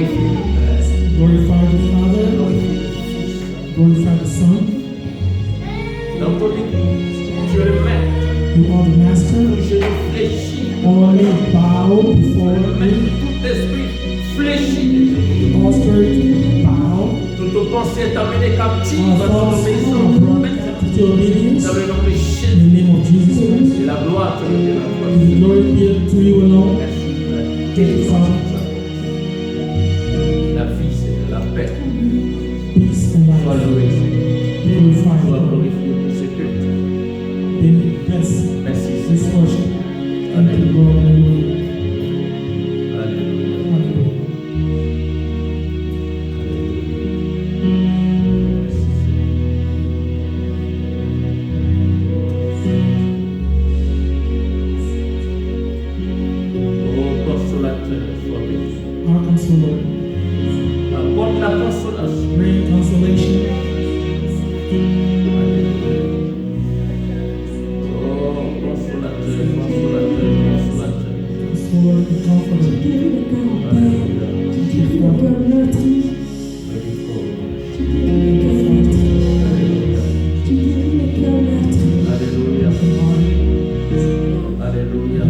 Glorifie le Père. Glorify the Father. Glorifie le Fils. Glorify the Son. Dans ton église, tu es le maître. You are the Master. Je réfléchis. All men bow before Le you. maître, tout esprit fléchit. All spirit bow. Toute pensée est amenée captive All à ton thoughts obéissance. are brought captive to obedience. Dans le nom de In Jésus. the name of Jesus Christ. Et la gloire te revienne à toi. The glory be to you alone. Merci, Père. Thank you, Father. La vie, c'est de la paix. Peace and Sois life. loué, Seigneur. Glorify Sois you. glorifié pour ce culte. Then bless Merci, this Seigneur. worship. Thank you, Lord. Hallelujah. Alléluia. Hallelujah. Oh, consolateur, sois béni. Our consoler. Apporte la consolation. Bring consolation. Oh, consolateur, consolateur, consolateur. Consoler and comforter. Alléluia. Alléluia. Alléluia. Alléluia.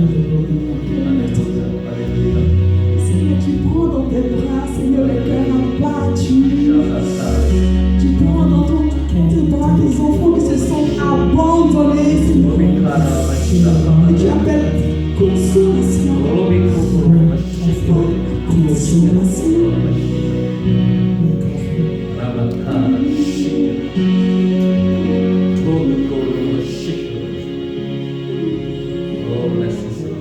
Alléluia. Seigneur, tu prends dans tes bras, Seigneur, le cœur abattu. Tu prends dans tes bras tes enfants qui se sont abandonnés, Seigneur. Et tu appelles consolation. Consolation. Oh, merci Seigneur.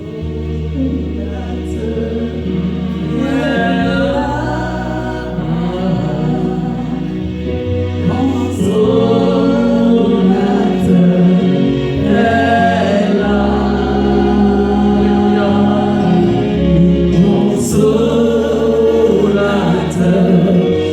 Consolateur.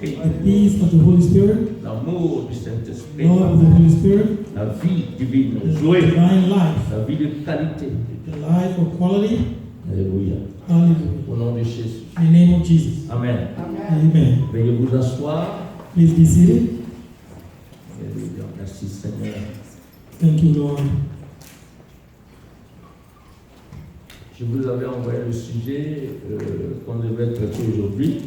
Saint-Esprit, the peace of the Holy Spirit, l'amour du Saint-Esprit, love of the Holy Spirit, la vie divine, the joie, divine life, la vie de qualité. the life of quality. Alléluia. Hallelujah. Au nom de Jésus. In the name of Jesus. Amen. Amen. Veuillez vous asseoir. Please be seated. Alléluia. Merci Seigneur. Thank you, Lord. Je vous avais envoyé le sujet qu'on devait traiter aujourd'hui.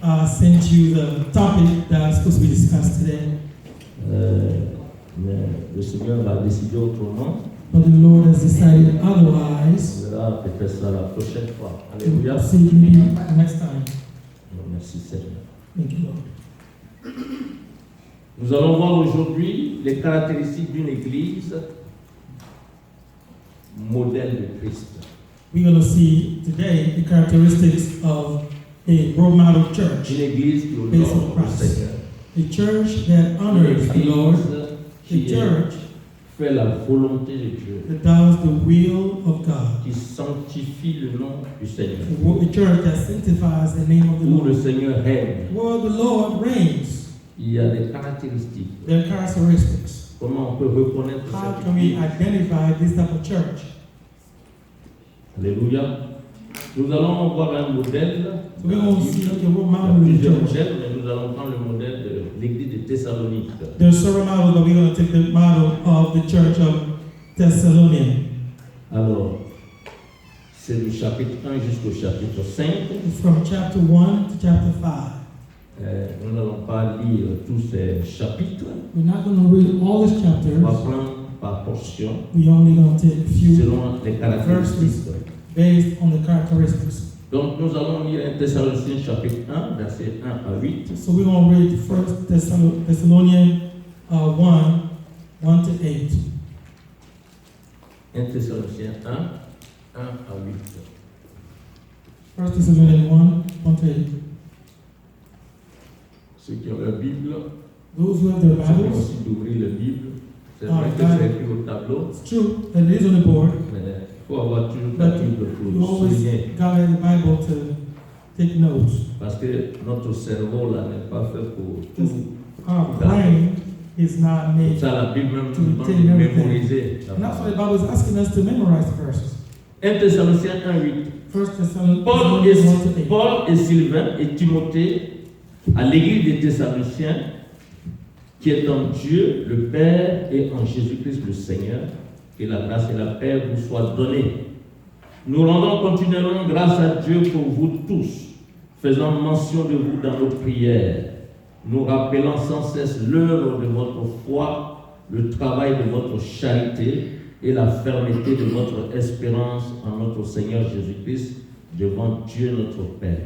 I sent you the topic that is supposed to be discussed today, Mais le Seigneur a décidé autrement. but the Lord has decided otherwise. On verra peut-être ça la prochaine fois. Alléluia. We'll see maybe next time. Merci Seigneur. Thank you, Lord. Nous allons voir aujourd'hui les caractéristiques d'une église modèle de Christ. We're going to see today the characteristics of a role model church, Une église qui honore Based on le Christ. Seigneur. a church that Une honors the Lord, église a qui church fait la volonté de Dieu, that does the will of God, qui sanctifie le nom du Seigneur, a church that sanctifies the name of the où le Lord. Seigneur règne. Where the Lord reigns, Il y a des caractéristiques. their characteristics. Comment on peut reconnaître How cette can we église? identify this type of church? Alléluia. Nous allons voir un modèle. So we're going to see a role Il y a model in the plusieurs church. modèles, mais nous allons prendre le modèle de l'église de Thessalonique. There are several models, but we're going to take the model of the church of Thessalonians. Alors, c'est du chapitre 1 jusqu'au chapitre 5. It's from chapter 1 to chapter 5. Nous n'allons pas lire tous ces chapitres. We're not going to read all these On va chapters. prendre par portion We're only going to take a few selon les caractéristiques. based on the characteristics. Donc, nous allons lire 1 Thessaloniciens chapitre 1, versets 1 à 8. So we're going to read 1 Thessalonians 1, 1 to 8. 1 Thessaloniciens 1, 1 à 8. 1 Thessalonians 1, 1 to 8. Ceux qui ont la Bible, Those who have their c'est bien Bibles, aussi d'ouvrir la Bible. C'est Ah, vrai que Bible. c'est écrit au tableau, it's true that it is on the board, mais il faut avoir toujours la but Bible you pour always souligner. got the Bible to take notes. Parce que notre cerveau là n'est pas fait pour This- tout. Our brain is not Pour made. ça, la Bible même To nous retain demande de everything. mémoriser. la And that's why the parole. Bible is asking us to memorize the verses. 1 Thessaloniciens 1, 8. 1 Thessalonians Paul 1 et, to 8. Paul et Sylvain et Timothée à l'église des Thessaloniciens qui est en Dieu le Père et en Jésus-Christ le Seigneur, que la grâce et la paix vous soient données. Nous rendons continuellement grâce à Dieu pour vous tous, faisant mention de vous dans nos prières, nous rappelant sans cesse l'œuvre de votre foi, le travail de votre charité et la fermeté de votre espérance en notre Seigneur Jésus-Christ devant Dieu notre Père.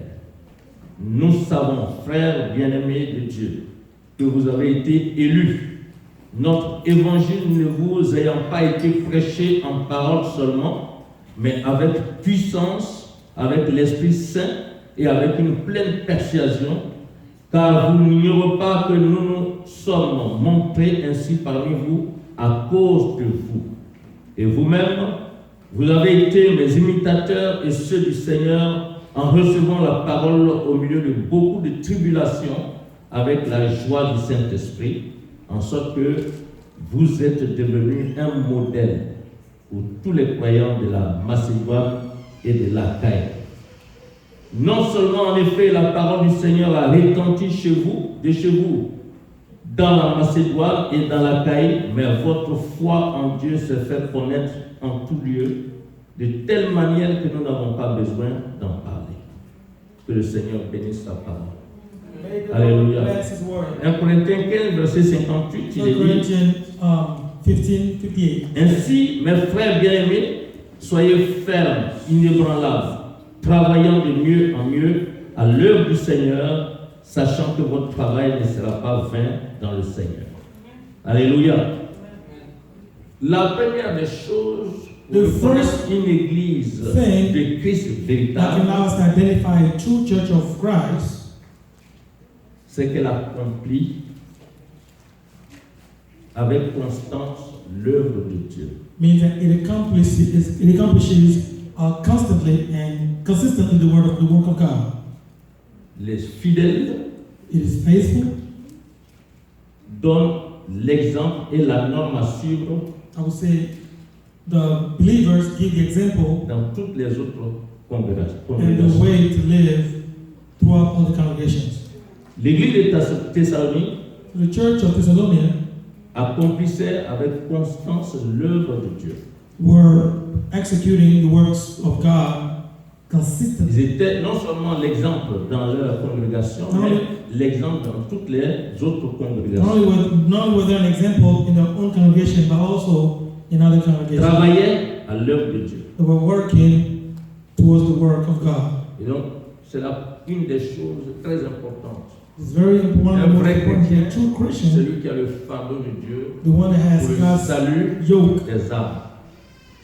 Nous savons, frères bien-aimés de Dieu, que vous avez été élus. Notre évangile ne vous ayant pas été prêché en parole seulement, mais avec puissance, avec l'Esprit Saint et avec une pleine persuasion, car vous n'ignorez pas que nous nous sommes montrés ainsi parmi vous à cause de vous. Et vous-même, vous avez été mes imitateurs et ceux du Seigneur en recevant la parole au milieu de beaucoup de tribulations avec la joie du Saint-Esprit, en sorte que vous êtes devenus un modèle pour tous les croyants de la Macédoine et de l'Achaïe. Non seulement en effet la parole du Seigneur a retenti chez vous, dans la Macédoine et dans l'Achaïe, mais votre foi en Dieu s'est fait connaître en tout lieu, de telle manière que nous n'avons pas besoin d'en parler. Que le Seigneur bénisse sa parole. May the Alléluia. Lord bless His word. 1 Corinthiens 15, verset 58, il 1 est dit: Corinthians 15:58. Ainsi, mes frères bien-aimés, soyez fermes, inébranlables, travaillant de mieux en mieux à l'œuvre du Seigneur, sachant que votre travail ne sera pas vain dans le Seigneur. Alléluia. La première des choses pour The reconnaître first une église thing de Christ That can véritable, allow us to identify a true church of Christ c'est qu'elle accomplit avec constance l'œuvre de Dieu. means that it accomplishes constantly and consistently the work of God. Les fidèles it is faithful. donne l'exemple et la norme à suivre I would say the believers give the example dans toutes les autres congrégations. and the way to live throughout all the congregations. L'église de Thessalonique The church of Thessalonica accomplissait avec constance l'œuvre de Dieu. were executing the works of God consistently. Ils étaient non seulement l'exemple dans leur congrégation, mais l'exemple dans toutes les autres congrégations. Not only were they an example in their own congregation, but also in other congregations. Travaillaient à l'œuvre de Dieu. They were working towards the work of God. Et donc, c'est une des choses très importantes. It's very important. Un vrai The chrétien, true Christian, celui qui a le fardeau de Dieu the one that has pour le God's salut yoke, des âmes.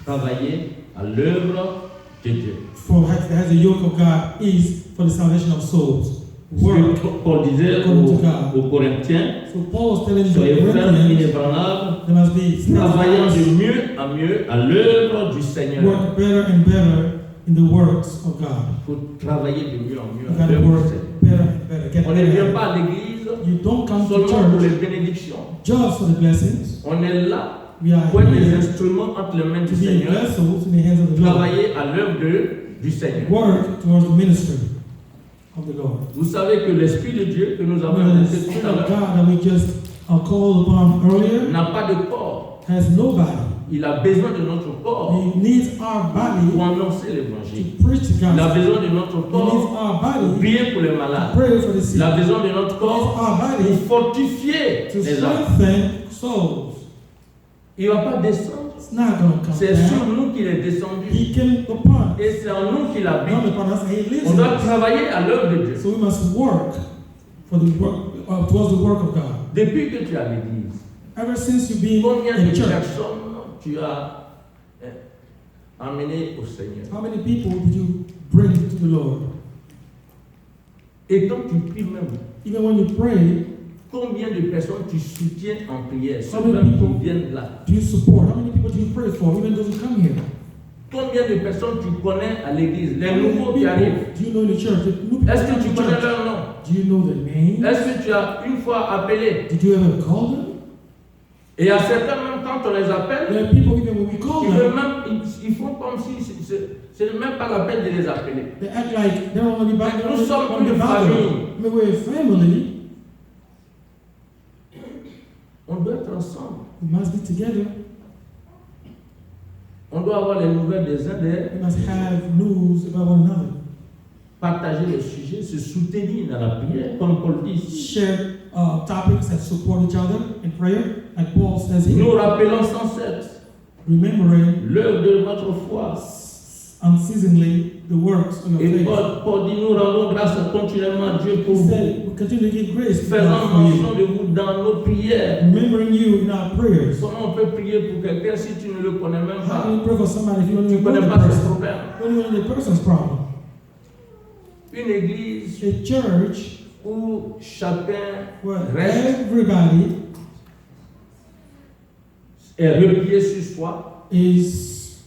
Travailler à l'œuvre de Dieu. has the yoke of God is for the salvation of souls. Ce Work. que Paul disait aux Corinthiens, So Paul is telling the soyez fermes, Corinthians, inébranlables, there must be travaillant de steadfast, mieux en mieux à l'œuvre du Seigneur. work better and better in the works of God. Il faut travailler de mieux en mieux You à gotta l'œuvre work du Seigneur. better and better. Get On ne vient better. pas à l'église You don't come to seulement pour les church bénédictions. just for the blessings. On est là We are pour être des here instruments entre les mains to du be Seigneur, vessels in the hands of the Lord. travailler à l'œuvre du Seigneur. Work towards the ministry of the Lord. Vous savez que l'Esprit de Dieu que nous avons The laissé Spirit tout à of l'heure God that we just called upon earlier n'a pas de corps. has nobody. Il a besoin de notre corps He needs our pour body annoncer l'évangile. to preach the Il a gospel. besoin de notre He needs corps our pour body prier pour les to malades. pray for the sick. Il a He besoin de notre needs corps our pour body fortifier to les âmes. strengthen souls. Il ne va pas descendre. It's not going to come C'est sur down. nous qu'il est descendu. He came upon us. Et c'est en nous qu'il Not habite. upon us. He lives On in doit us. travailler à l'œuvre de Dieu. So we must work for the work towards the work of God. Depuis que tu es à l'église, Ever since you've been combien in de church, personnes tu as amenées au Seigneur? how many people did you bring to the Lord? Et quand tu pries même, Even when you pray, combien de personnes tu soutiens en prière? Ceux Combien de même people? qui viennent là. do you support? How many people do you pray for? Even those who come here. Combien de personnes tu connais à l'église? Les How many nouveaux qui people arrivent. do you know in the church? The new people Est-ce que come tu to connais church. leur nom? Do you know their name? Est-ce que tu as une fois appelé? Did you ever call them? Et à certains, même quand on les appelle, There are people even when we call ils, veulent them, même, ils font comme si c'est même pas la peine de les appeler. they act like they don't want to be back. Nous sommes une famille. I mean, we're a family. On doit être ensemble. We must be together. On doit avoir les nouvelles des uns des We must have news about one another. partager les sujets, se soutenir dans la prière, comme Paul dit. Share topics that support each other in prayer, like Paul says Nous here. rappelons sans cesse Remembering l'œuvre de votre foi. unceasingly the works of your Et faith. Paul dit, nous rendons grâce continuellement à Dieu pour He vous, said, we continue to give grace to faisant God for you. mention de vous dans nos prières. Remembering you in our prayers. Comment on peut prier pour quelqu'un si tu ne le connais même How pas? can you pray for somebody if you don't Tu ne even know connais the pas ses person? problèmes. You don't even know the person's problem. Une église A church où chacun where reste everybody est replié sur soi is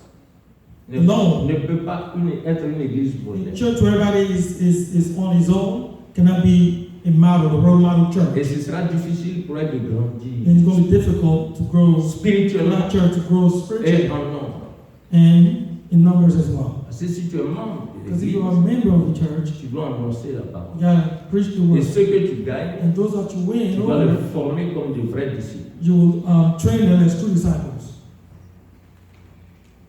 ne, alone. ne peut pas être une église A modèle. church where everybody is on his own cannot be a model, a role model church. Et ce sera difficile pour elle de grandir And it's going to be difficult to grow for spirituellement that church to grow et spiritually en nombre. and in numbers as well. Parce que si tu es membre de Because if l'église, you're a member of the church, tu dois annoncer la parole. you gotta preach the Et word. ceux que tu gagnes, And those that you win tu dois les over, former comme de vrais disciples. you will train them as true disciples.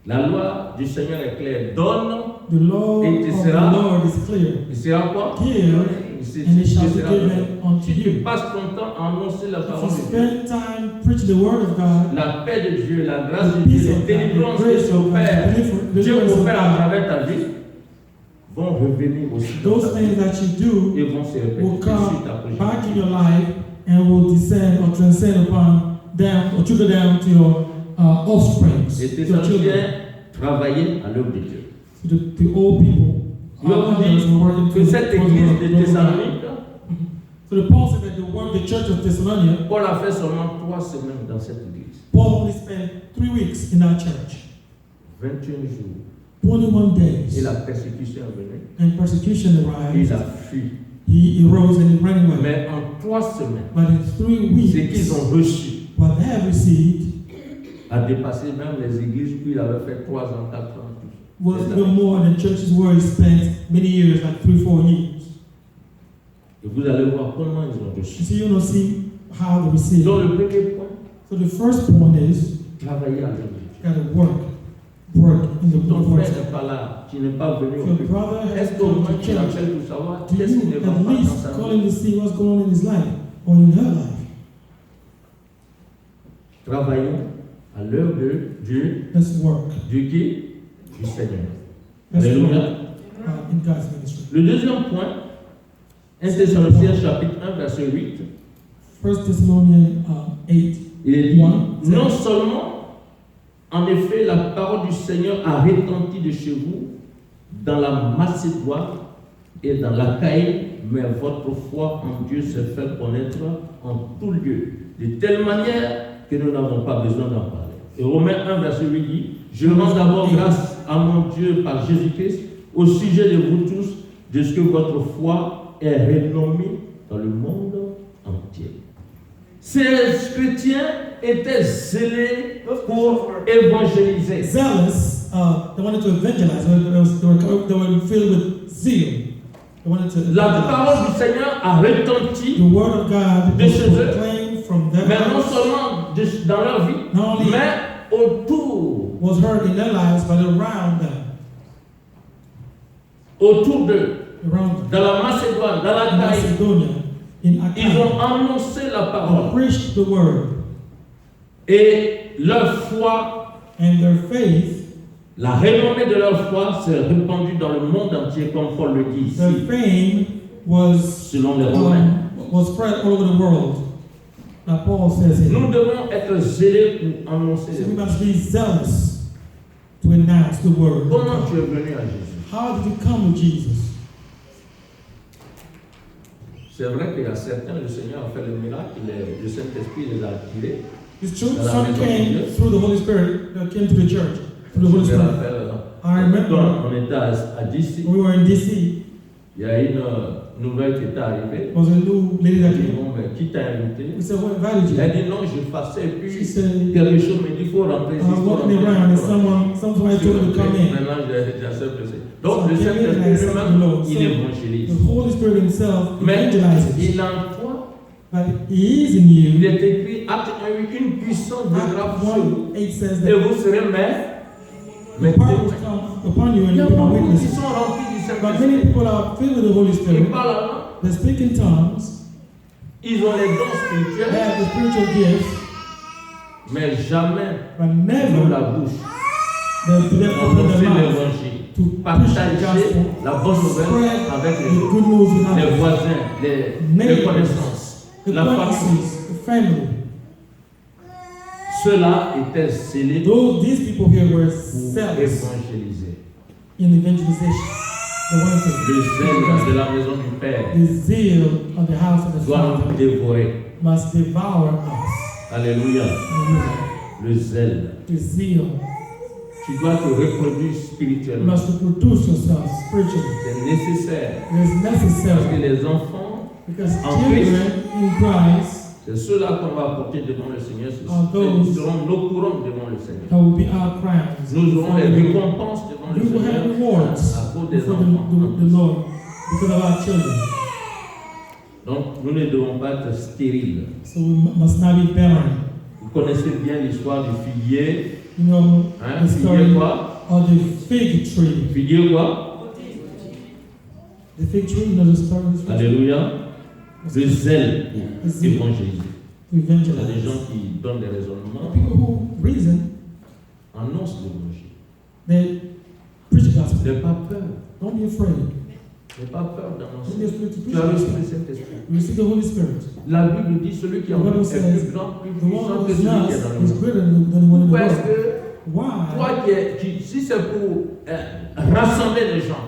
La loi du Seigneur est claire. Donne, The law Et of tu the seras- Lord is clear. il sera quoi? Give, and it shall be sera given unto Si tu you. passes ton temps à annoncer la If parole you de Dieu, spend time preaching the word of God, la paix de Dieu, la grâce the de peace Dieu, of les God, the délivrances que grace tu of God, opères, the Dieu deliverance of opère à God, travers ta vie, vont revenir aussi dans those ta things vie that you do et vont se répéter will come suite après back in Jésus. your life and will descend or transcend upon them or trickle down to your offspring, Et tes your children, anciens travaillaient à l'œuvre de Dieu. to the old people. Je vous others who are working dis que towards cette the église work de of God. Thessalonique, So the Paul said that the church of Thessalonica, Paul a fait seulement 3 semaines dans cette église. Paul only spent 3 weeks in that church, 21 jours. 21 Et days, la persécution est venue. and persecution Et il arrived. a fui. he rose and he ran away. Mais en 3 semaines, But in 3 ce qu'ils weeks, ont reçu what they have received a dépassé même les églises où il avait fait 3 ans, 4 ans. was even more than churches where he spent many years, like 3-4 years. Et vous allez voir comment ils ont reçu. You see, you're going to see how they receive. Donc le premier point, So the first point is, travailler avec Dieu. you got to work in the Ton word. frère n'est pas là, tu n'es pas venu au Your culte. brother has Est-ce qu'au come moins to tu church. l'appelles pour savoir Do qu'est-ce qui ne you va at pas dans least sa call vie? him to see what's going on in his life or in her life? Travaillons à l'heure de Dieu, Let's work. Dieu qui? Du Seigneur. Let's Alléluia. work in God's ministry. Le deuxième point, 1 Thessaloniciens chapitre 1 verset 8, 1 Thessalonians 8. il est dit, One, non seulement, en effet, la parole du Seigneur a retenti de chez vous dans la Macédoine et dans l'Achaïe, mais votre foi en Dieu s'est fait connaître en tout lieu, de telle manière que nous n'avons pas besoin d'en parler. Et Romains 1 verset 8 dit, je rends d'abord grâce à mon Dieu par Jésus-Christ au sujet de vous tous, de ce que votre foi est renommée dans le monde entier. Ces chrétiens étaient zélés pour évangéliser. Zealous, they wanted to evangelize. They were filled with zeal. They wanted to La evangelize. parole du Seigneur a retenti, The word of God de was chez eux, proclaimed from their mais non mouths, seulement dans leur vie, not only mais autour, was heard in their lives, but around them. autour d'eux, Around them. dans la Macédoine, dans la In Taille. Macedonia, in Ils ont Achaia, annoncé la they parole preached the word, et leur foi, and their faith, la renommée de leur foi s'est répandue dans le monde entier, comme Paul le dit their ici, fame was selon les Romains. was spread all over the world. Like Paul says here. Nous devons être zélés pour annoncer So les we paroles. must be zealous to announce the word. of Comment tu God. es venu à Jésus? How did you come to Jesus? C'est vrai qu'il y a certains, le Seigneur a fait le miracle, le Saint-Esprit les a attirés. It's true, Dans la some maison de came Dieu. through the Holy Spirit, that came to the church, through the Holy Je me Spirit. rappelle, I remember quand on était à DC, we were in DC, il y a une nouvelle qui était arrivée. there was a new lady that Elle dit, came. bon, mais qui t'a invité? We said, what invited Il a you? dit, non, je passais, et She puis said, quelque chose me dit, il faut rentrer I ici, il was faut walking rentrer around and ici. somebody told me to come in. Maintenant, j'ai accepté. Donc, So le I came in and I Saint-Esprit accepted the lui-même, Lord. il So évangélise. the Holy Spirit himself Mais evangelizes. il en toi, But he is in il you. est écrit, acte 1, une puissance de Acts grâce sur vous, 1:8 says et that vous serez mes the power will témoins. come upon you and Il y you a will be beaucoup qui witnesses. sont remplis du But Saint-Esprit. many people are filled with the Holy Ils Spirit. parlent en langue, They speak in tongues. ils ont les dons They spirituels, have the spiritual gifts, mais jamais but ils never ont la bouche. they open Annoncer their mouth l'évangile, to preach the partager gospel, la bonne nouvelle avec the les autres, good news with les others, voisins, les Neighbors, connaissances, the la famille. acquaintances, the family. Ceux-là étaient scellés These people here were pour zealous évangéliser. in evangelization. They wanted to Le zèle de la maison du Père the zeal of the house of the doit Father nous dévorer. must devour us. Alléluia. Hallelujah. Le zèle. The zeal. Tu dois te reproduire You spirituellement. must reproduce yourself spiritually. C'est nécessaire. It is Parce que necessary les enfants, because En children in Christ c'est ceux-là qu'on va apporter devant le Seigneur. those- Ils seront nos couronnes devant le Seigneur. that will be our crowns. Nous aurons les Before the Lord. récompenses devant le We will have Seigneur rewards à cause des before enfants. the Lord because of our children. Donc, nous ne devons pas être stériles. So we must not be barren. Vous connaissez bien l'histoire du figuier. You know Hein? the story Figuier quoi? of the fig tree. Figuier quoi? The fig tree, you know the story of the fig tree? Alléluia. Le zèle Le pour zèle. évangéliser. To Il y a des evangelize. gens qui donnent des raisonnements, The people who reason, annoncent l'évangile. they preach the gospel. N'aie pas peur. Don't be afraid. N'aie pas peur Don't be d'annoncer. afraid to Tu preach as the reçu le gospel. Saint-Esprit. You receive the Holy Spirit. La Bible dit celui qui est en The Bible nous est says, plus grand, plus The one puissant who que is celui in qui est dans le us is monde. greater than the one in the Pourquoi est-ce world. que Why? toi si c'est pour rassembler les gens,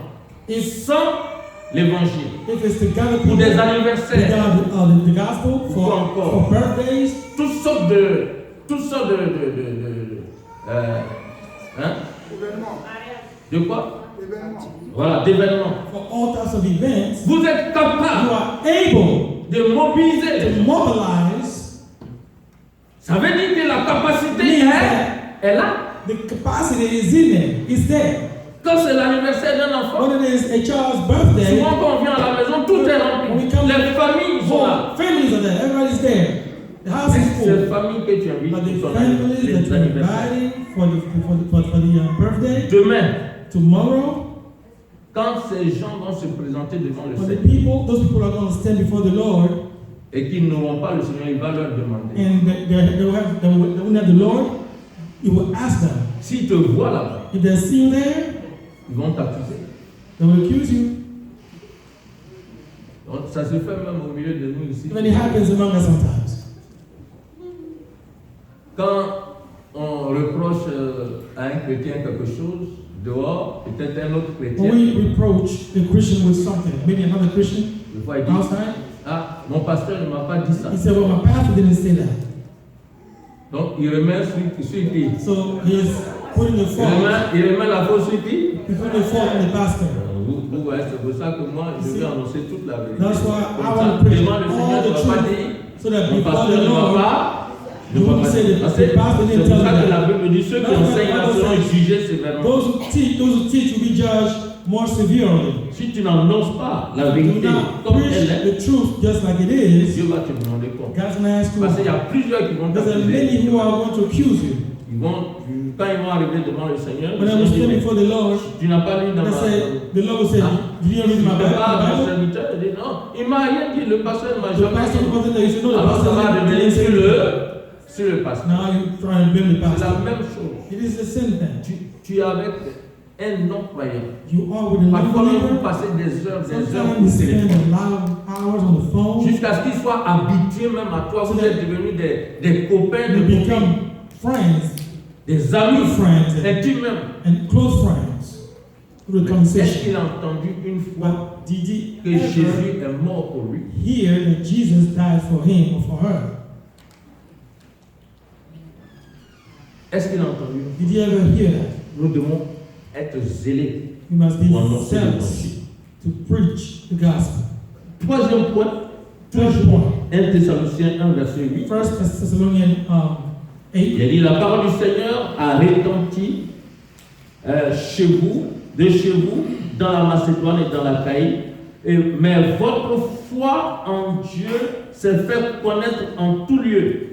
If, sans l'évangile, if it's to gather pour people, des to anniversaires, gather the gospel Pourquoi encore? for birthdays, toutes sortes hein? De quoi? Voilà, d'événements. For all types of events, Vous êtes you capable are able de mobiliser. to mobilize. Ça veut dire que la capacité est là. The capacity is in there. It's there. Quand c'est l'anniversaire d'un enfant, When it is a child's birthday, souvent quand on vient à la maison, tout est rempli. Les familles sont là. families are there. Everybody's there. The house is C'est les full. familles que tu invites But the pour ton families that you're anniversaire. inviting for the birthday, Demain, tomorrow, quand ces gens vont se présenter devant le for the Seigneur those people are going to stand before the Lord, et qu'ils n'auront pas le Seigneur, il va leur demander. and they will have the Lord, He will ask them. S'ils te voient là-bas, If they see you there, ils vont t'accuser. they will accuse you. Donc, ça se fait même au milieu de nous ici. Even it happens among us sometimes. Quand on reproche à un chrétien quelque chose, dehors, peut-être un autre chrétien, When we reproach a Christian with something, maybe another Christian des fois il dit, outside, ah, mon pasteur ne m'a pas dit ça. he said, well, my pastor didn't say that. Donc, il remet sur qui? So he's putting the fault, Il remet la faute sur qui? he's putting the fault on the pastor. Vous voyez, c'est pour ça que moi, je vais annoncer toute la vérité. That's why I Comme want ça, to preach devant le Seigneur, all tu the ne vas pas truth, dire, so that mon before pasteur the ne m'a Lord, pas. you won't say that Parce the que pastor c'est didn't pour tell ça que you la that. Bible dit ceux qui That's why enseignent the là Bible seront says, jugés sévèrement. Those who teach will be judged more severely. Si tu n'annonces pas la Do vérité not comme preach elle est, the truth just like it is. Dieu va te demander quoi? God's going to ask you. Parce qu'il y a plusieurs qui vont There's many t'accuser. who are going to accuse you. Quand ils vont arriver devant le Seigneur, When I was standing before the Lord, tu n'as pas lu dans I ma said, the Lord will say, did you read Tu my n'es pas mon Bible? serviteur, il dit non, il m'a rien dit, le pasteur ne m'a The jamais pastor dit. wasn't there. You said, no, the Alors ça pastor va didn't revenir say that. sur le pasteur. Now you're trying to blame the C'est la pastor. même chose. It is the same thing. Tu es avec un non-croyant. You are with a Parfois, vous non-believer. passez des heures Sometimes au you spend téléphone. a lot of hours on the phone. Jusqu'à ce qu'ils soient habitués même à toi. Vous êtes devenus des copains, You des become friends, des amis, good friends, intimes même. and close friends through the Est-ce conversation. qu'il a entendu une fois But did he que ever Jésus est mort pour lui? hear that Jesus died for him or for her? Est-ce qu'il a entendu? Did he ever hear that? Nous devons être zélés You must be pour annoncer zealous l'évangile. to preach the gospel. Troisième point, Third toujours point, 1 Thessaloniciens 1, verset 8. 1 Thessalonians 8. Il a dit, la parole du Seigneur a retenti chez vous, dans la Macédoine et dans la Caïe, mais votre foi en Dieu s'est fait connaître en tout lieu.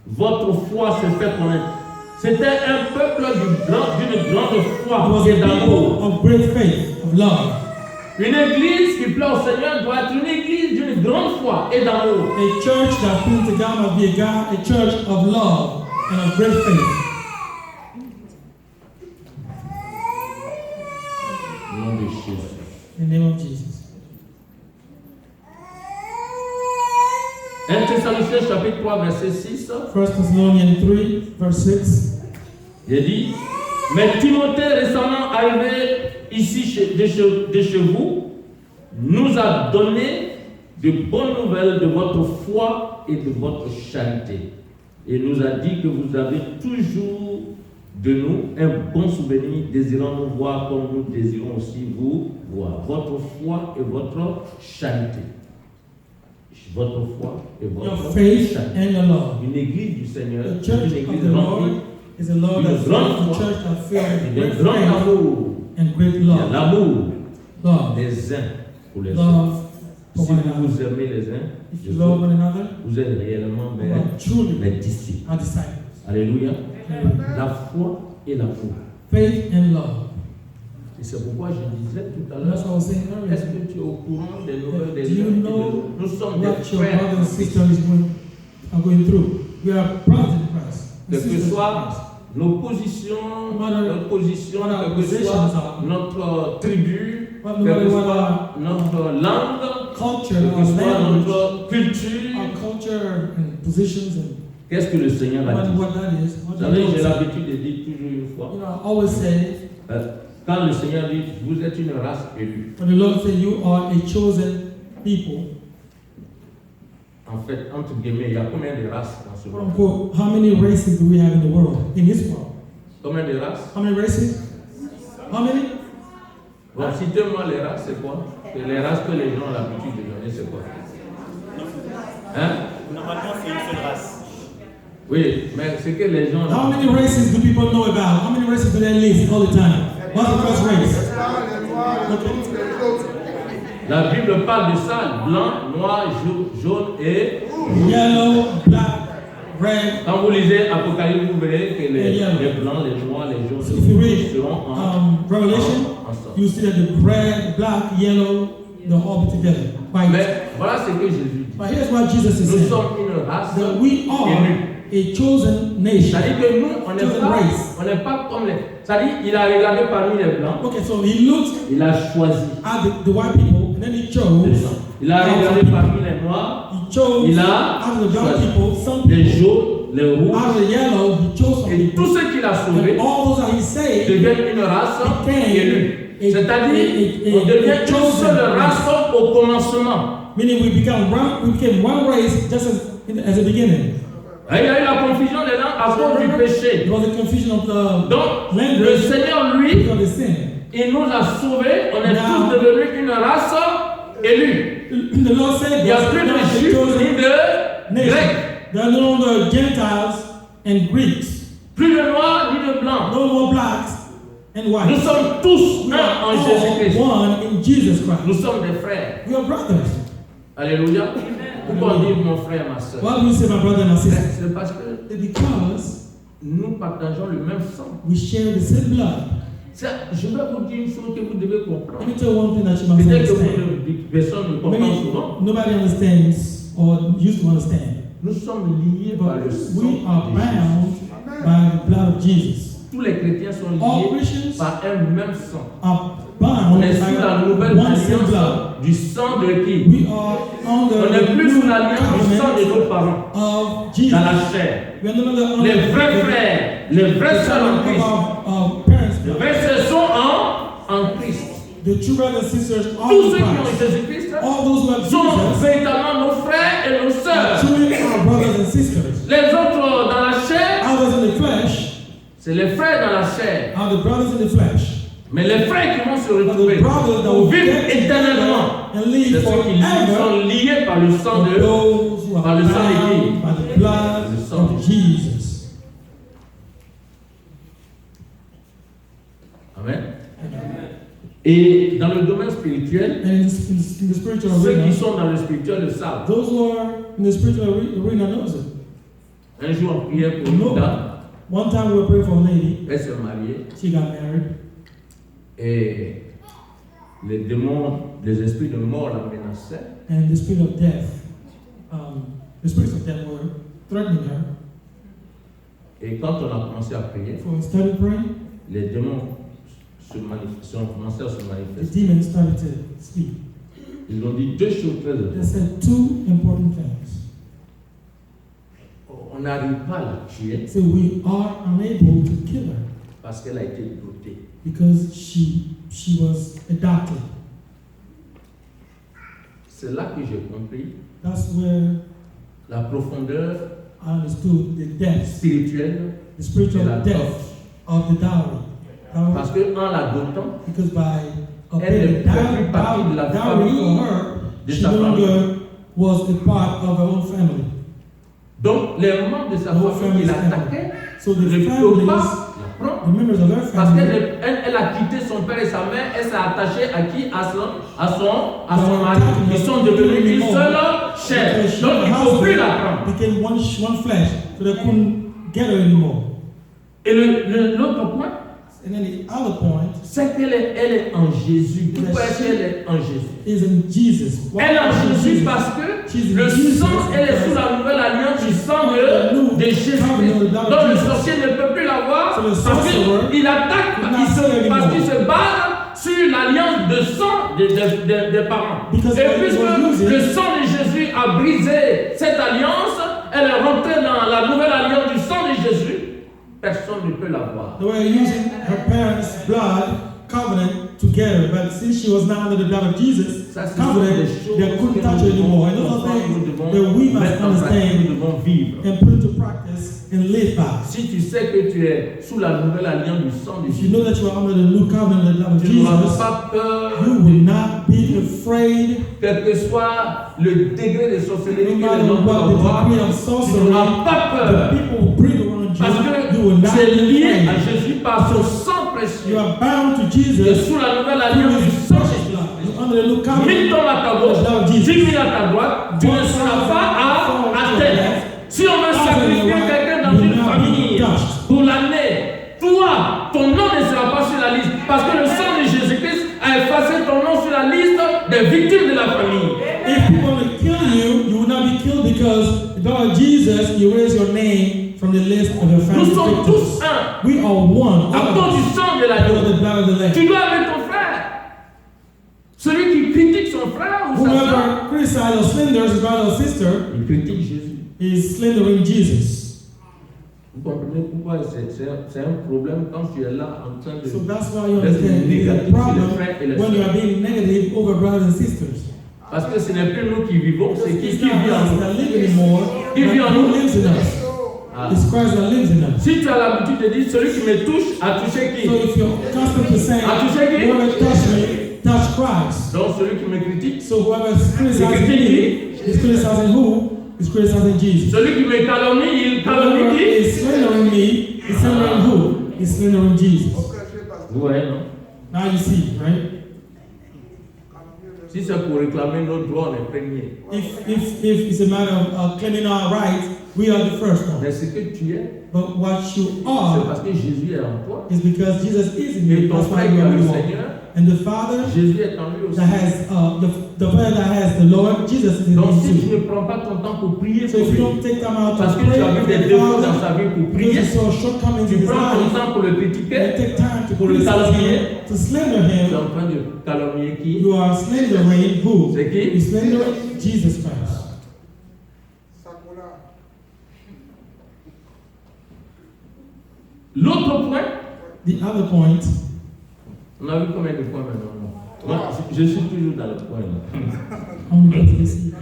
Votre foi s'est fait connaître. C'était un peuple d'une grande It foi was et a d'amour. people of great faith, of love. Une église qui plaît au Seigneur doit être une église d'une grande foi et d'amour. A church that pleases to God must be a church of love and of great faith. Au nom de Jésus. In the name of Jesus. 1 Thessaloniciens chapitre 3 verset 6. 1 Thessalonians 3, verse 6. Il dit, mais Timothée récemment arrivé ici de chez vous, nous a donné de bonnes nouvelles de votre foi et de votre charité. Et nous a dit que vous avez toujours de nous un bon souvenir, désirant nous voir comme nous désirons aussi vous voir. Votre foi et votre charité. Votre foi et Your votre faith charité. and your love. Une église du Seigneur, The une church of église the Lord remplie is a Lord Une that's grande a foi. church that filled with d'un great grand faith amour. and great Il y a love. l'amour Love. des uns pour les autres. Love for Si one vous another. vous aimez les uns, If les you love autres, one another, vous êtes réellement you are truly mes disciples. our disciples. Alléluia. La foi et l'amour. Faith and love. Et c'est pourquoi je disais tout à And that's l'heure, what I was saying est-ce earlier. que tu es au courant des nouvelles Do des you uns et des know autres? Nous sommes des what your frères. brother and sister are going through? We are brothers in Christ. Quelle que Sisters in Christ. soit nos positions, What are- notre position, what our quelle que positions soit are. notre tribu, What- quelle que what soit our- notre langue, Culture, quelle que our soit language, notre culture, our culture and positions and qu'est-ce que le Seigneur a dit? what that is. What Vous the savez, Lord j'ai said. l'habitude de dire toujours une fois, You know, I always say, quand le Seigneur dit, vous êtes une race élue, when the Lord said you are a chosen people, en fait, entre guillemets, il y a combien de races dans ce quote monde? unquote, how many races do we have in the world? In this world? Combien de races? How many races? How many? Bon, citez-moi les races, c'est quoi? Les races que les gens ont l'habitude de donner, c'est quoi? Hein? Normalement, c'est une seule race. Oui, mais c'est que les gens... How many races do people know about? How many races do they list all the time? What's the first race? La Bible parle de ça, blanc, noir, jaune et... Yellow, black, red. Quand vous lisez Apocalypse, vous verrez que les blancs, les noirs, les jaunes, So if you read seront Revelation, ensemble. you see that the red, black, yellow, they'll all be together. White. Mais voilà ce que Jésus dit. But here's what Jesus is Nous saying. sommes une race That we are élue. a chosen nation. C'est-à-dire que nous, on n'est pas comme les... C'est-à-dire il a regardé parmi les blancs, Okay, so he looked il a choisi at the white people and then he les chose. gens. Il a regardé parmi les noirs, He chose il a out of the black choisi people, some les people. jaunes, les rouges, Out of the yellow, he chose some et people. tous ceux qu'il a sauvés And all those that he saved deviennent une race élue. C'est-à-dire, on devient une seule race au commencement. meaning we became one race just as a beginning. Et il y a eu la confusion des langues à cause du péché. There was a confusion of the Donc, le language Seigneur, lui, because of the sin. il nous a sauvés, on est Now- tous devenus une race élue. The Lord said, Il n'y a plus de juifs ni de nation. grecs, There are no longer Gentiles and Greeks, plus de noirs ni de blancs. no more blacks and whites. Nous sommes tous We un are en Jésus-Christ. all one in Jesus Christ. Nous sommes des frères. We are brothers. Alléluia. Pourquoi on dit mon frère, ma soeur? Why do we say my brother and my sister? C'est parce que Because nous partageons le même sang. we share the same blood. Je vais vous dire une chose que vous devez Let comprendre. me tell you one thing that you must Peut-être que understand. personne ne comprend souvent. Maybe nobody understands or used to understand. Nous sommes liés par But le sang we are de Jésus. bound by the blood of Jesus. Tous les chrétiens sont All liés Christians par un même sang. are On bound est sous la nouvelle by one same blood. alliance du sang de qui? We are under On n'est the plus sous new l'alliance du sang de covenant nos parents, of Jesus. dans la chair. We are no longer under Les vrais the frères, les vrais sœurs en covenant Christ, of our parents' les blood. vrais sœurs sont en Christ. The true brothers and sisters are Tous in ceux qui ont Christ. Jésus-Christ All those who have sont Jesus véritablement nos frères et nos are sœurs. truly our brothers and sisters. Les autres dans la chair, Others in the flesh c'est les frères dans la chair. are the brothers in the flesh. Mais les frères qui vont se Are retrouver the brothers that pour will vivre get éternellement, together and c'est live ceux qui forever. sont liés par le sang de Those who par are le sang de qui? bound by the blood Le sang de of Jesus. Amen. Et dans le domaine spirituel, And in the spiritual ceux qui arena, sont dans le spirituel le savent. those who are in the spiritual arena knows it. Un jour, on priait pour une dame, One time we were praying for a lady. elle s'est mariée, She got married. et les démons, les esprits de mort la menaçaient. And the spirit of death, the spirits of death were threatening her. Et quand on a commencé à prier, So we started praying. les démons ont commencé à se The manifester. demons started to speak. Ils ont dit deux choses très They importantes. said two important things. On n'arrive pas à la tuer So we are unable to kill her parce qu'elle a été dotée. because she was adopted. C'est là que j'ai compris That's where la profondeur I understood the depth, spirituelle the de spiritual la dot. depth of the dowry. Parce qu'en la dotant, Because by Elle ne obtaining fait plus partie de la dowry famille for her, de she sa no famille. longer was a part of her own family. Donc les membres de sa No famille qui family l'attaquaient So the ne peuvent families, pas la prendre. the members of her Parce family, qu'elle a quitté son père et sa mère, elle s'est attachée à qui? À son mari. Ils sont devenus une seule chair. because she Donc and il her ne faut plus la husband prendre. became one flesh, so they couldn't get her anymore. Et l'autre point, And then the other point c'est qu'elle est en Jésus. Pourquoi est-ce qu'elle est en Jésus? is in Jesus. Why Elle est en is she Jésus Jesus? parce que She's in le Jesus sang, elle est sous because la nouvelle alliance du sang New de Jésus. covenant, the blood of Donc le Jesus. sorcier ne peut plus l'avoir So the parce sorcerer qu'il attaque, cannot say anymore. parce qu'il se base sur l'alliance de sang des parents. Because Et what he was puisque using- le sang de Jésus a brisé cette alliance, elle est rentrée dans la nouvelle alliance du sang de Jésus, personne ne peut l'avoir. They were using her parents' blood covenant together, but since she was not under the blood of Jesus, Ça, ce sont covenant, des choses they couldn't que touch her anymore. And nous those are things devons that we must mettre en pratique, understand nous devons vivre. and put into practice and live by. Si tu sais que tu es sous la nouvelle alliance du sang de If you Jésus, know that you are under the new covenant of the blood of tu n'auras Jesus, pas peur, you will not be afraid. quel que soit le degré de sorcellerie No que les matter hommes what peuvent the avoir, degree of tu sorcery n'auras pas the peur. people will bring around Parce you, you will que not tu es be lié à afraid. Jésus par son sang You précieux. are bound to Tu es Jesus sous la nouvelle through alliance du his sang de precious Jésus. blood. You're under the new covenant. 1000 tombes à ta of the blood of gauche, 10 Jesus. 000 à ta droite, tu ne seras pas à terre. Si on veut sacrifier quelqu'un dans une famille pour l'année, toi, ton nom ne sera pas sur la liste. Parce que le sang de Jésus-Christ a effacé ton nom sur la liste des victimes de la famille. If people want to kill you, you will not be killed because the blood of Jesus, you raise your name from the list of your family Nous sommes victims. tous un. We are one. À cause du sang de Under l'agneau. the blood of the Lamb. Tu dois avec ton frère. Celui qui critique son frère ou sa soeur, Whoever criticizes or slanders his brother or sister il critique Jésus. is slandering Jesus. Vous comprenez pourquoi c'est un problème quand tu es là en train de... So that's why you understand it is a problem when you are being negative over brothers and sisters. Parce que ce n'est plus nous qui vivons, c'est qui It's vit not en us nous. that live anymore, but Give you a who look. lives in us. Ah. It's Christ that lives in us. Si tu as l'habitude de dire celui qui me touche a touché qui? So if you're constantly saying, Ah, tu sais qui? whoever touched me, touched Christ. Donc celui qui me critique, So whoever is criticizing me is criticizing who? Is criticizing Jesus. celui qui me calomnie, il calomnie Whoever qui? is slandering me is slandering who? Is slandering Jesus. Ouais, non. Now you see, right? Si c'est pour réclamer nos droits, on est premier. If it's a matter of claiming our rights, we are the first one. Mais ce que tu es, But what you c'est are parce que Jésus est en toi. is because Jesus is in Et you. ton That's why frère qui you a are le who you are. Seigneur, And the Father Jésus est en lui aussi. that has the Father that has the Lord, Jesus is in Donc si you tu too. ne prends pas ton temps pour prier So pour if you lui, don't take time out parce to que tu as vu pray des for the défauts dans sa Father, vie pour because prier, you saw shortcomings in tu his prends ton life, temps pour le and critiquer, take time to pour le criticize calomnier, him, to slander tu es him, en train de calomnier qui? you are slandering who? C'est qui? You're slandering Jesus Christ. L'autre point, The other point, on a vu combien de points maintenant? Moi, je suis toujours dans le point là. how many points do you see?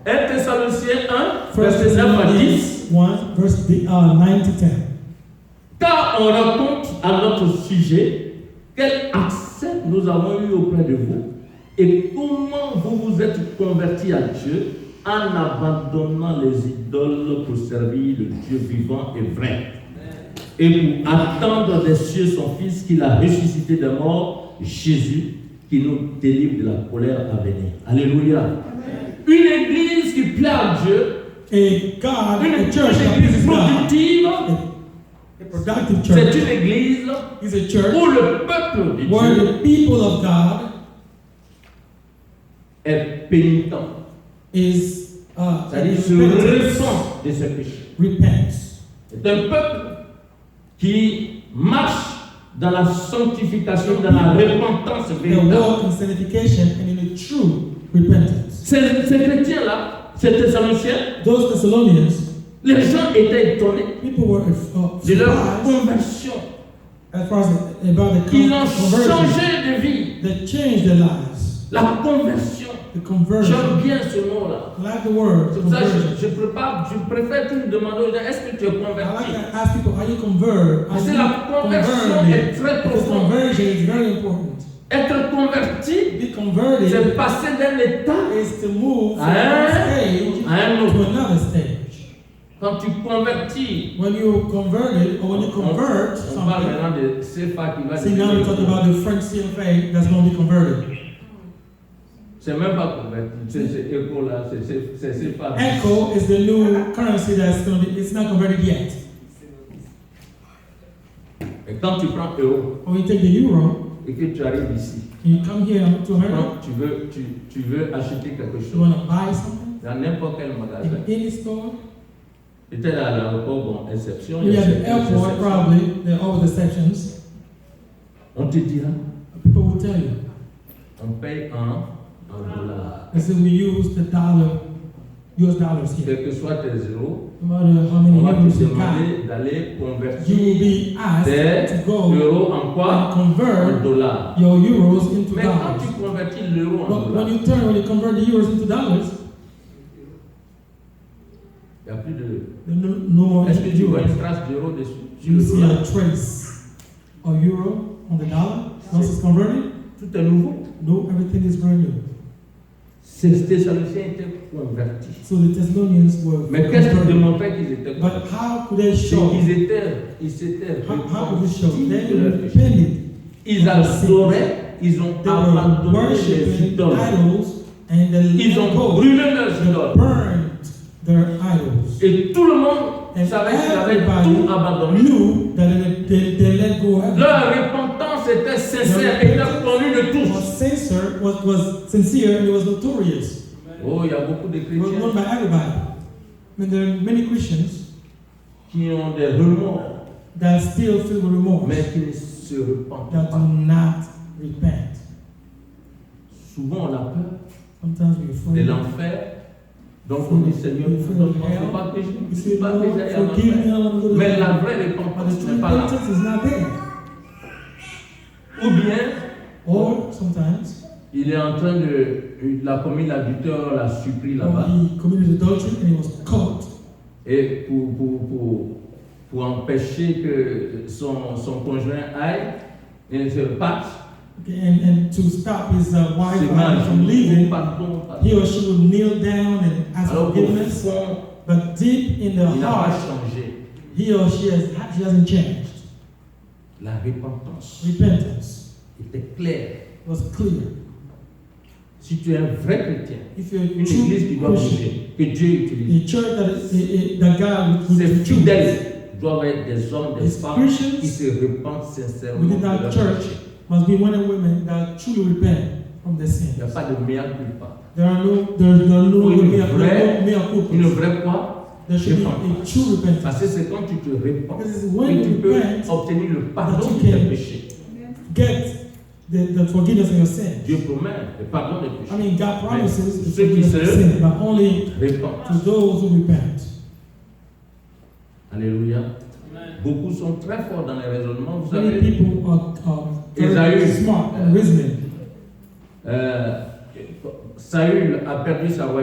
1 Thessaloniciens 1, First verset 9 à 10. Thessalonians 1, verse 9 to 10. Car on raconte à notre sujet quel accès nous avons eu auprès de vous et comment vous vous êtes convertis à Dieu en abandonnant les idoles pour servir le Dieu vivant et vrai. Et pour attendre des cieux son Fils qu'il a ressuscité des morts, Jésus, qui nous délivre de la colère à venir. Alléluia. Une église qui plaît à Dieu, A God, une a church that église pleases God, productive, a productive c'est church une église is a church où le peuple de where Dieu the people of God est pénitent, c'est-à-dire se repent de ses péchés. repents. C'est un peuple qui marche dans la sanctification, dans la repentance They véritable. walk in sanctification and in a true repentance. Ces chrétiens-là, ces Thessaloniciens, Those Thessalonians, les gens étaient étonnés people were de leur surprised conversion. as far as about the Ils ont conversion. changé de vie. They changed their lives. La conversion. The conversion. J'aime bien ce mot-là. I like the word C'est pour ça que conversion. je préfère toujours demander aux gens, est-ce que tu es I like converti? to ask people, are you convert? Parce Are que you la conversion converted? est très Because profonde. conversion is very important. Être converti, Be converted c'est passer d'un état is to move from à one stage à un to autre. another stage. Quand tu convertis, When you converted or when you convert on parle something, maintenant de CFA qui va see now we're talking about the French CFA that's going to be converted. C'est même pas converti, c'est écho là, c'est CFA. Echo is the new currency that's going to be, it's not converted yet. Et quand tu prends euro When you take the euro, et que tu arrives ici, and you come here to America, quand tu veux acheter quelque you chose want to buy something dans n'importe quel magasin, in any store. peut-être à l'aéroport, bon, exception, Maybe at the certaines airport, exceptions. probably, there are always exceptions. On te dira, People will tell you. on paye en dollars. They say we use the dollar, US dollars here. quel que soit tes euros, No matter how many on va te euros you got, demander d'aller you will convertir be asked tes to go euros en quoi? and En convert dollars. your euros into Mais quand dollars. tu convertis l'euro en But dollars, when you convert the euros into dollars, il n'y a plus de... there's no more Est-ce que tu vois euros. une trace d'euro dessus? Sur You le see dollar? a trace of euro on the dollar once it's converted? Tout est nouveau. No, everything is brand new. Ces Thessaloniciens étaient convertis. So the Thessalonians were Mais qu'est-ce qui converted. démontrait qu'ils étaient But convertis? how could they C'est show? qu'ils s'étaient How could they show? repentis They de leurs péchés. repented. Ils adoraient, ils ont They were abandonné les worshiping idoles. idols and they Ils ont go, brûlé leurs they idoles. burned their idols. Et tout le monde And savait qu'ils avaient everybody tout abandonné. knew that they let go of everything. Leur repentance était sincère, était connue de Was tous. sincere, was sincere, and it was notorious. Oh, il y a beaucoup de It was known chrétiens by everybody. I mean, there are many Christians qui ont des remords, that still feel remorse, mais qui ne se repentent that pas. do not repent. Souvent, on a peur Sometimes we de fall. l'enfer. Donc, on dit Seigneur, il ne faut pas pécher, You il ne say, faut pas Lord, pécher en forgive me, I enfer. want to go to Mais la heaven. vraie But repentance the n'est true pas là. repentance is not there. Ou bien, Or sometimes, il est en train de. La commis l'adultère l'a surpris or là-bas. he committed adultery and he was caught. Et pour empêcher que son conjoint aille et se parte, Okay, and to stop his wife c'est mal. from leaving, Pardon, he or she would kneel down and ask Alors qu'au forgiveness. fond, But deep in the il n'a pas heart, changé. he or she hasn't changed. La repentance Repentance était claire. was clear. Si tu es un vrai chrétien, If you're a une true église qui doit Christian, bouger, que Dieu utilise, a church that God would ces use, fidèles doivent être des hommes, des These femmes Christians qui se repentent sincèrement within de that leurs church péchés. must be men and women that truly repent from their Il sins. n'y a pas de mea culpa. There are no Une mea vraie culpas. quoi? There should be a repentance. true repentance. Parce que c'est quand tu te repens Because it's when que tu you peux repent obtenir le pardon that you de tes can péchés. get the forgiveness of your sins. Dieu promet le pardon des I péchés. mean, God promises the Ceux qui forgiveness of se sins, but only to Repent. those who repent. Alléluia. Beaucoup sont très forts dans les raisonnements. Vous Many savez, people are very Esaü. smart and reasoning. Saül a perdu sa voix.